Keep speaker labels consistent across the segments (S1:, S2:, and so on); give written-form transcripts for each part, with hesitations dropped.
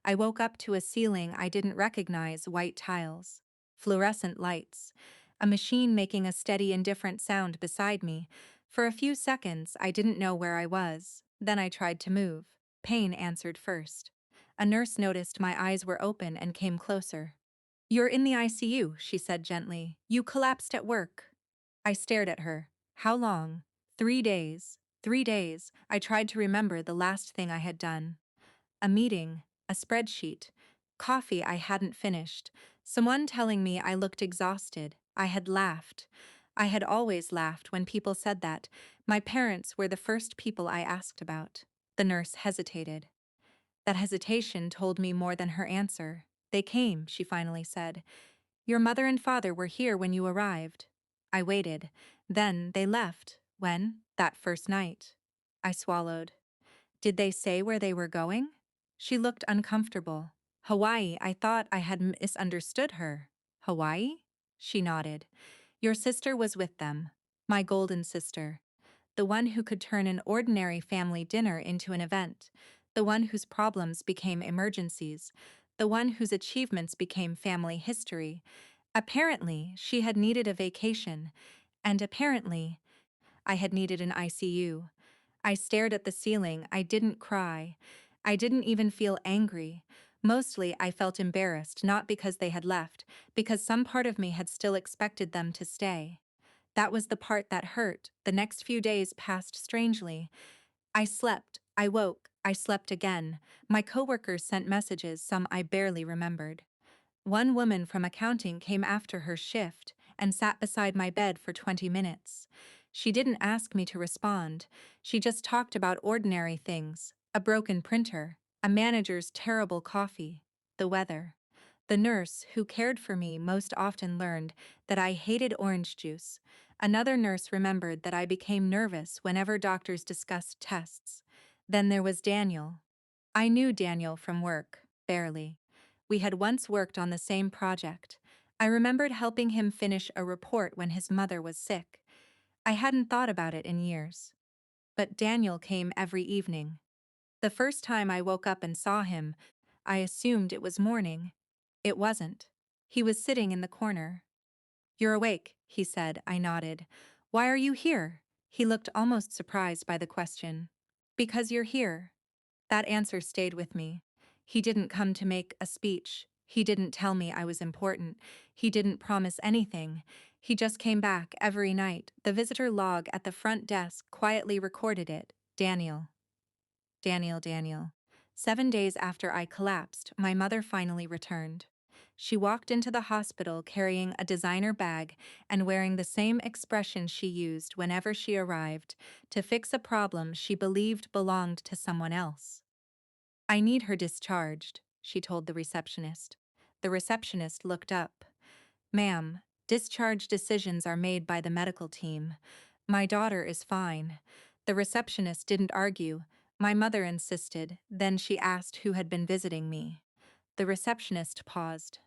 S1: I woke up to a ceiling I didn't recognize, white tiles, fluorescent lights, a machine making a steady, indifferent sound beside me. For a few seconds, I didn't know where I was. Then I tried to move. Pain answered first. A nurse noticed my eyes were open and came closer. "You're in the ICU," she said gently. "You collapsed at work." I stared at her. How long? 3 days. 3 days. I tried to remember the last thing I had done. A meeting, a spreadsheet, coffee I hadn't finished, someone telling me I looked exhausted. I had laughed. I had always laughed when people said that. My parents were the first people I asked about. The nurse hesitated. That hesitation told me more than her answer. "They came," she finally said. "Your mother and father were here when you arrived." I waited. Then they left. When? That first night. I swallowed. "Did they say where they were going?" She looked uncomfortable. "Hawaii." I thought I had misunderstood her. "Hawaii?" She nodded. "Your sister was with them. My golden sister. The one who could turn an ordinary family dinner into an event. The one whose problems became emergencies. The one whose achievements became family history. Apparently, she had needed a vacation. And apparently, I had needed an ICU. I stared at the ceiling. I didn't cry. I didn't even feel angry. Mostly, I felt embarrassed, not because they had left, because some part of me had still expected them to stay. That was the part that hurt. The next few days passed strangely. I slept. I woke. I slept again. My coworkers sent messages, some I barely remembered. One woman from accounting came after her shift and sat beside my bed for 20 minutes. She didn't ask me to respond. She just talked about ordinary things: a broken printer, a manager's terrible coffee, the weather. The nurse who cared for me most often learned that I hated orange juice. Another nurse remembered that I became nervous whenever doctors discussed tests. Then there was Daniel. I knew Daniel from work, barely. We had once worked on the same project. I remembered helping him finish a report when his mother was sick. I hadn't thought about it in years. But Daniel came every evening. The first time I woke up and saw him, I assumed it was morning. It wasn't. He was sitting in the corner. "You're awake," he said. I nodded. "Why are you here?" He looked almost surprised by the question. "Because you're here." That answer stayed with me. He didn't come to make a speech. He didn't tell me I was important. He didn't promise anything. He just came back every night. The visitor log at the front desk quietly recorded it. Daniel. Daniel, Daniel. 7 days after I collapsed, my mother finally returned. She walked into the hospital carrying a designer bag and wearing the same expression she used whenever she arrived to fix a problem she believed belonged to someone else. "I need her discharged," she told the receptionist. The receptionist looked up. "Ma'am, discharge decisions are made by the medical team. My daughter is fine." The receptionist didn't argue. My mother insisted. Then she asked who had been visiting me. The receptionist paused.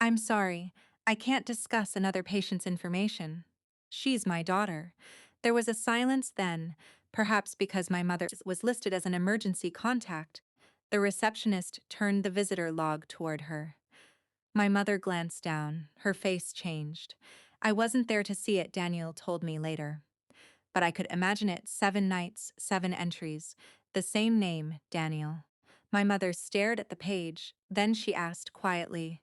S1: "I'm sorry, I can't discuss another patient's information. She's my daughter." There was a silence then, perhaps because my mother was listed as an emergency contact. The receptionist turned the visitor log toward her. My mother glanced down. Her face changed. "I wasn't there to see it," Daniel told me later. But I could imagine it: 7 nights, 7 entries. The same name, Daniel. My mother stared at the page. Then she asked quietly,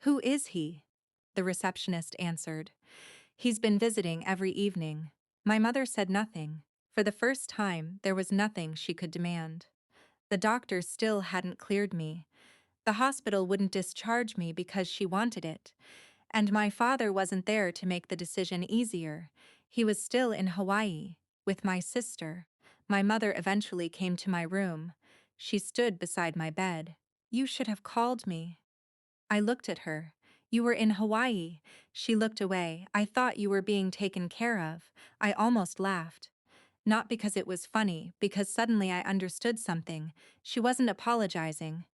S1: "Who is he?" The receptionist answered, "He's been visiting every evening." My mother said nothing. For the first time, there was nothing she could demand. The doctor still hadn't cleared me. The hospital wouldn't discharge me because she wanted it. And my father wasn't there to make the decision easier. He was still in Hawaii, with my sister. My mother eventually came to my room. She stood beside my bed. "You should have called me." I looked at her. "You were in Hawaii." She looked away. "I thought you were being taken care of." I almost laughed. Not because it was funny, because suddenly I understood something. She wasn't apologizing.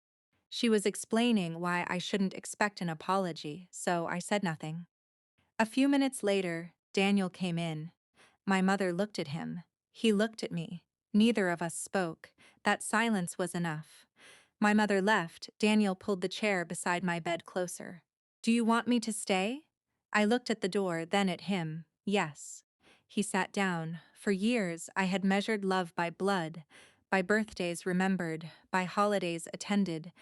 S1: She was explaining why I shouldn't expect an apology, so I said nothing. A few minutes later, Daniel came in. My mother looked at him. He looked at me. Neither of us spoke. That silence was enough. My mother left. Daniel pulled the chair beside my bed closer. Do you want me to stay? I looked at the door, then at him. Yes. He sat down. For years, I had measured love by blood, by birthdays remembered, by holidays attended,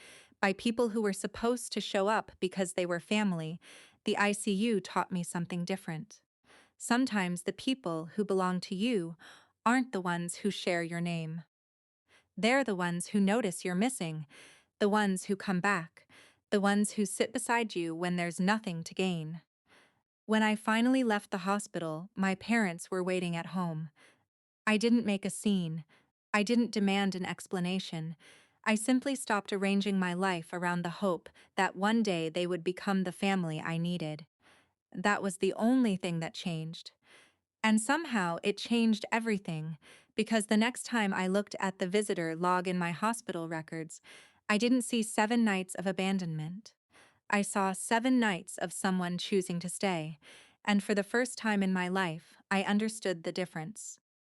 S1: by people who were supposed to show up because they were family. The ICU taught me something different. Sometimes the people who belong to you aren't the ones who share your name. They're the ones who notice you're missing, the ones who come back, the ones who sit beside you when there's nothing to gain. When I finally left the hospital, my parents were waiting at home. I didn't make a scene. I didn't demand an explanation. I simply stopped arranging my life around the hope that one day they would become the family I needed. That was the only thing that changed. And somehow it changed everything, because the next time I looked at the visitor log in my hospital records, I didn't see 7 nights of abandonment. I saw 7 nights of someone choosing to stay, and for the first time in my life, I understood the difference.